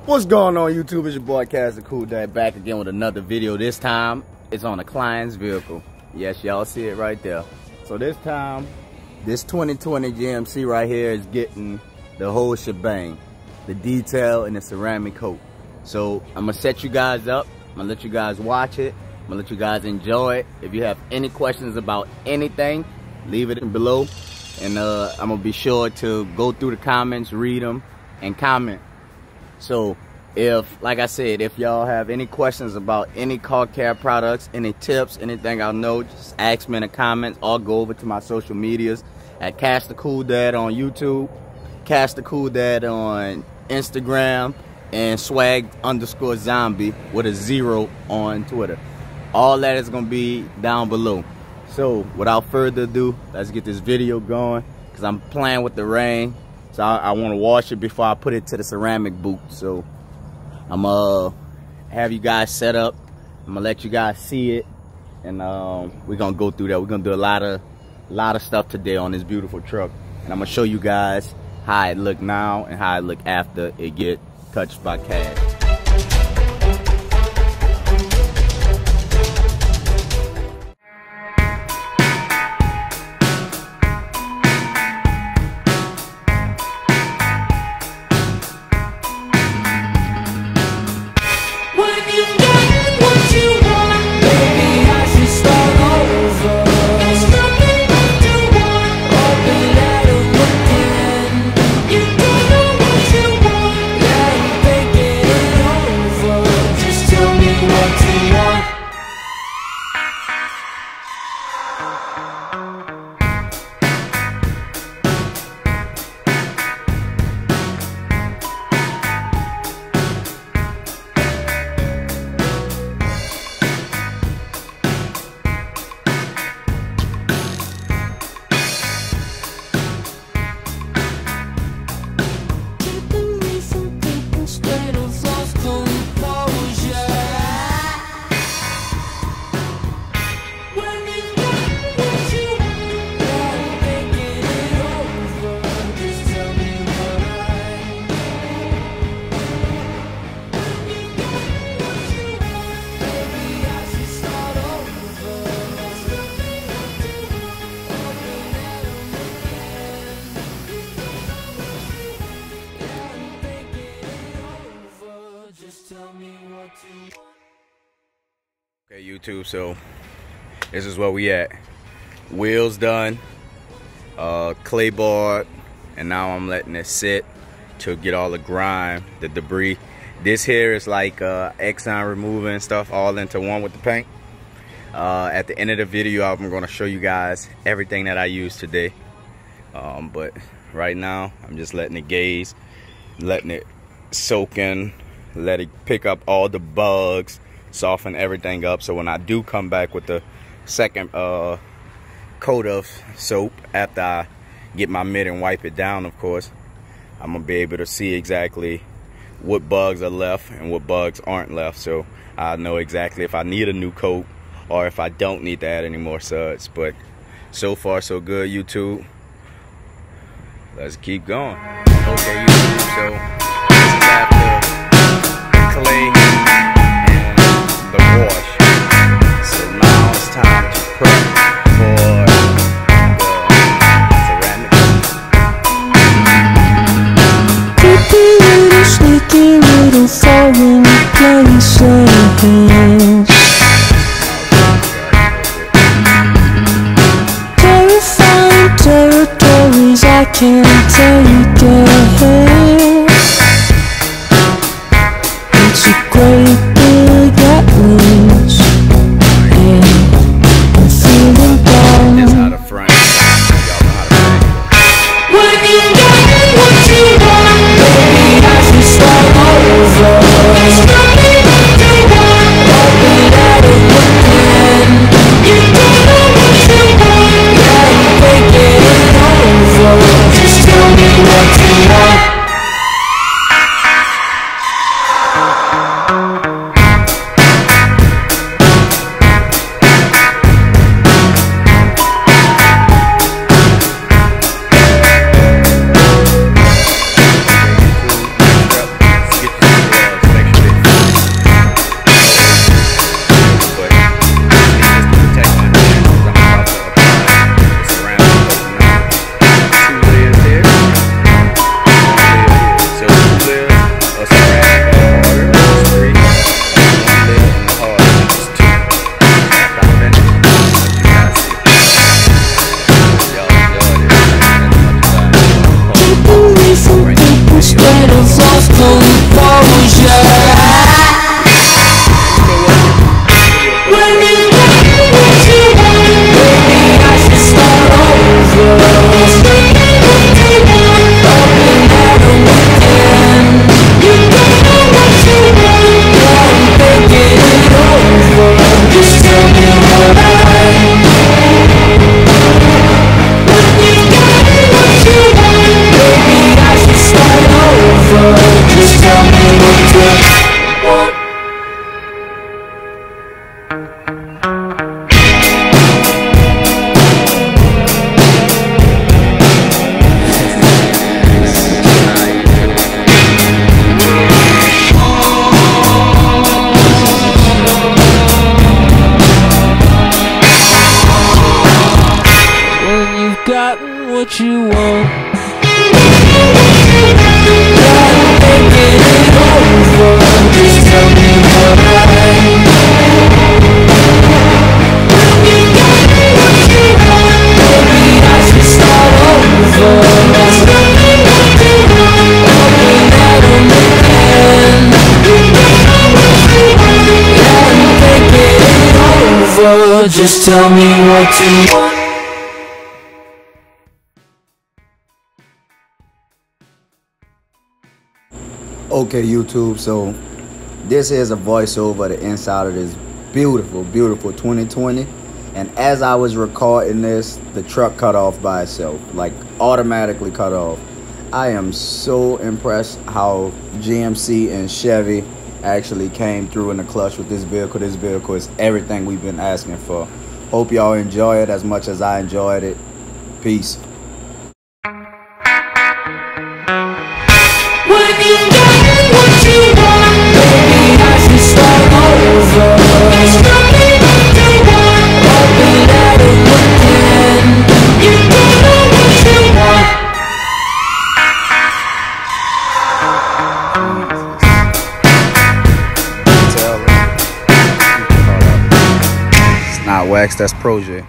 What's going on, YouTube? It's your boy KashDaKoolDad back again with another video. This time it's on a client's vehicle. Yes, y'all see it right there. So this time, this 2020 GMC right here is getting the whole shebang, the detail and the ceramic coat. So I'm gonna set you guys up. I'm gonna let you guys watch it. I'm gonna let you guys enjoy it. If you have any questions about anything, leave it below, and I'm gonna be sure to go through the comments, read them, and comment. So if, like I said, if y'all have any questions about any car care products, any tips, anything I know, just ask me in the comments, or go over to my social medias at KashDaKoolDad on YouTube, KashDaKoolDad on Instagram, and swag_zombie with a 0 on Twitter. All that is gonna be down below. So without further ado, let's get this video going, because I'm playing with the rain. So I want to wash it before I put it to the ceramic boot. So I'm have you guys set up. I'm gonna let you guys see it, and we're gonna go through that. We're gonna do a lot of stuff today on this beautiful truck, and I'm gonna show you guys how it look now and how it look after it get touched by Kash. Okay, YouTube, so this is where we at. Wheels done, clay board, and now I'm letting it sit to get all the grime, the debris. This here is like Exxon remover and stuff all into one with the paint. At the end of the video, I'm going to show you guys everything that I used today. But right now, I'm just letting it gaze, letting it soak in, let it pick up all the bugs, soften everything up, so when I do come back with the second coat of soap, after I get my mitt and wipe it down, of course, I'm gonna be able to see exactly what bugs are left and what bugs aren't left, so I know exactly if I need a new coat or if I don't need to add any more suds. But so far so good, YouTube. Let's keep going. Okay, YouTube, so this is after clay the wash. So now it's time to prep for the ceramic. Creepy little, sneaky little foreign places. Terrifying territories I can't take it. It's a great big atlas, and I'm feeling down. That's how the front. Y'all know how to play. When you get what you want, baby, I should start over. Tell me what you want, open that again. You don't know what you want, yeah, you're taking it over. Just tell me what you want. so just tell me what you want. Okay, YouTube, so this is a voiceover of the inside of this beautiful, beautiful 2020. And as I was recording this, the truck cut off by itself, like automatically cut off. I am so impressed how GMC and Chevy actually came through in the clutch with this vehicle. This vehicle is everything we've been asking for. Hope y'all enjoy it as much as I enjoyed it. Peace. When you get what you want, baby, I should start over. It's nothing to want, hoping that it would end. You don't know what you want. It's not wax, that's Proje.